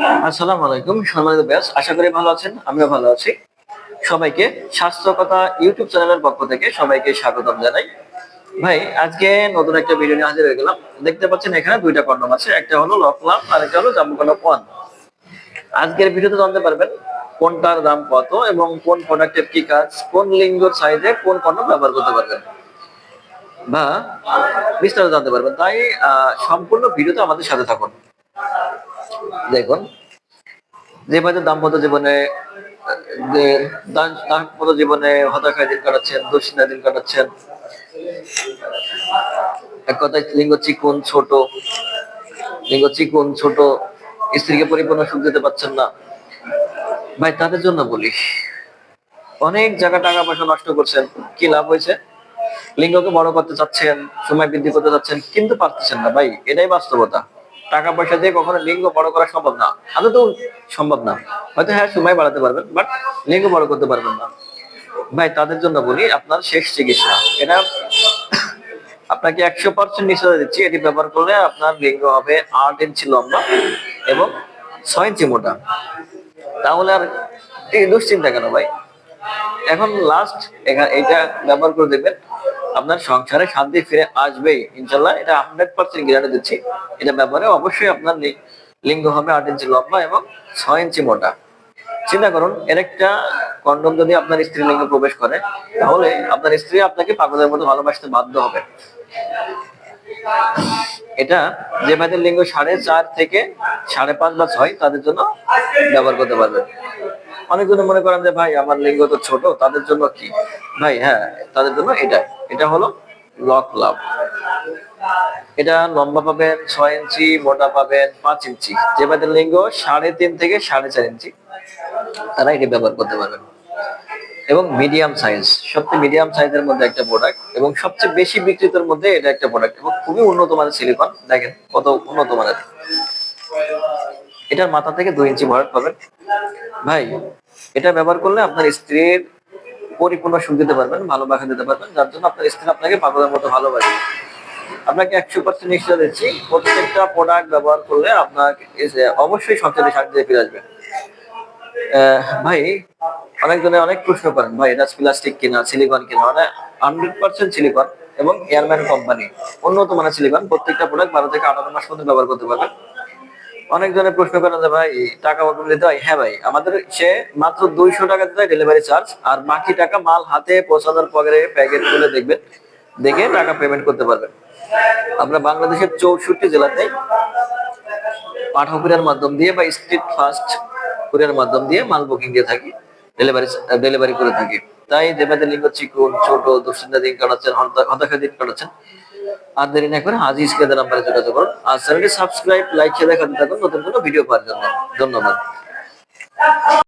আসসালামু আলাইকুম সম্মানিত ব্যাস, আশা করি ভালো আছেন। আমিও ভালো আছি। সবাইকে স্বাস্থ্য কথা ইউটিউব চ্যানেলের পক্ষ থেকে সবাইকে স্বাগতম জানাই। ভাই, আজকে নতুন একটা ভিডিও নিয়ে হাজির হয়ে গেলাম। দেখতে পাচ্ছেন এখানে দুইটা কন্ডম আছে, একটা হলো লকলাম আর একটা হলো জাম্বো কন্ডম ওয়ান। আজকের ভিডিওতে জানতে পারবেন কোনটার দাম কত এবং কোন প্রোডাক্টের কি কাজ, কোন লিঙ্গর সাইজে কোন কন্ডম ব্যবহার করতে পারবেন বা বিস্তারিত জানতে পারবেন। তাই সম্পূর্ণ ভিডিওতে আমাদের সাথে থাকুন। দেখুন, যেভাবে দাম্পত্য জীবনে যে দাম্পত্য জীবনে হতাশায় দিন কাটাচ্ছেন, দুশ্চিন্তায় দিন কাটাচ্ছেন, এক কথায় লিঙ্গ চিকুন ছোট, স্ত্রীকে পরিপূর্ণ সুখ দিতে পারছেন না, ভাই তাদের জন্য বলি, অনেক জায়গা টাকা পয়সা নষ্ট করছেন, কি লাভ হয়েছে? লিঙ্গকে বড় করতে চাচ্ছেন, সময় বৃদ্ধি করতে চাচ্ছেন, কিন্তু পারতেছেন না। ভাই, এটাই বাস্তবতা। টাকা পয়সা দিয়ে কখনো লিঙ্গ বড় করা সম্ভব না, আদৌ তো সম্ভব না। হয়তো হ্যাঁ, সময় বাড়াতে পারবেন, বাট লিঙ্গ বড় করতে পারবেন না। ভাই, তাদের জন্য বলি, আপনার শেষ চিকিৎসা এটা। আপনাকে 100% নিশ্চয়তা দিচ্ছি, এটি ব্যবহার করলে আপনার লিঙ্গ হবে 8 ইঞ্চি লম্বা এবং 6 ইঞ্চি মোটা। তাহলে আর এই দুশ্চিন্তা কেন ভাই? এখন লাস্ট এটা ব্যবহার করে দেখবেন, আপনার সংসারে শান্তি ফিরে আসবেই ইনশাল্লাহ। এটা 100% গ্যারান্টি দিচ্ছি। এটা ব্যবহারে অবশ্যই আপনার লিঙ্গ হবে 8 ইঞ্চি লম্বা এবং 6 ইঞ্চি মোটা। চিন্তা করুন, এর একটা কন্ডম যদি আপনার স্ত্রী লিঙ্গে প্রবেশ করে, তাহলে আপনার স্ত্রী আপনাকে পাগলের মতো ভালোবাসতে বাধ্য হবে। এটা যে ভাইদের লিঙ্গ 4.5 থেকে 5.5 বা 6, তাদের জন্য ব্যবহার করতে পারবেন। অনেকজন মনে করেন যে ভাই আমার লিঙ্গ তো ছোট, তাদের জন্য কি? ভাই হ্যাঁ, তাদের জন্য এটা হলো লক লাভ। এটা লম্বা পাবেন 6 ইঞ্চি, মোটা পাবেন 5 ইঞ্চি। যে ভাইদের লিঙ্গ 3.5 থেকে 4.5 ইঞ্চি, তারা এটি ব্যবহার করতে পারবেন। এবং মিডিয়াম সাইজ, সবচেয়ে মিডিয়াম সাইজের মধ্যে একটা প্রোডাক্ট এবং সবচেয়ে বেশি বিক্রিতের মধ্যে এটা একটা প্রোডাক্ট এবং খুবই উন্নত মানের সিলিকন। দেখেন কত উন্নত মানের। এটার মাথা থেকে 2 ইঞ্চি ভরাট পাবেন। ভাই, এটা ব্যবহার করলে আপনার স্ত্রীর পরিপূর্ণ সুখ দিতে পারবেন, ভালোবাসা দিতে পারবেন, যার জন্য আপনার স্ত্রী আপনাকে পাগলের মতো ভালোবাসে। আপনাকে 100% নিশ্চয় দিচ্ছি, প্রত্যেকটা প্রোডাক্ট ব্যবহার করলে আপনাকে অবশ্যই সবচেয়ে শান্তিতে ফিরে আসবে। ভাই, অনেকজনে অনেক প্রশ্ন করেন, ভাই এটা প্লাস্টিক কিনা সিলিকন কিনা? মানে 100% সিলিকন এবং এয়ারম্যান কোম্পানি, উন্নত মানের সিলিকন। প্রত্যেকটা প্রোডাক্ট 12 থেকে 18 মাস পর্যন্ত ব্যবহার করতে পারবেন। অনেকজনে প্রশ্ন করেন যে ভাই টাকা কত দিতে হয়? হ্যাঁ ভাই, আমাদের সে মাত্র 200 টাকা দিতে হয় ডেলিভারি চার্জ, আর বাকি টাকা মাল হাতে পৌঁছানোর পরে প্যাকেট খুলে দেখবেন, দেখে টাকা পেমেন্ট করতে পারবেন। আমরা বাংলাদেশের 64 জেলাতে পাঠক কুরিয়ার মাধ্যম দিয়ে বা স্ট্রিট ফাস্ট কুরিয়ার মাধ্যম দিয়ে মাল বুকিং দিয়ে থাকি, ডেলিভারি ডেলিভারি করে থাকি। তাই যেভাবে লিঙ্গ চিকুন ছোট, দুশ্চিন্তা দিন কাটাচ্ছেন, হতাশা দিন কাটাচ্ছেন, আর দেরি না করে আজই স্ক্রিনের নাম্বারে যোগাযোগ করুন। আর চ্যানেলটি সাবস্ক্রাইব, লাইক, শেয়ার দেখাতে থাকুন নতুন কোনো ভিডিও পাওয়ার জন্য। ধন্যবাদ।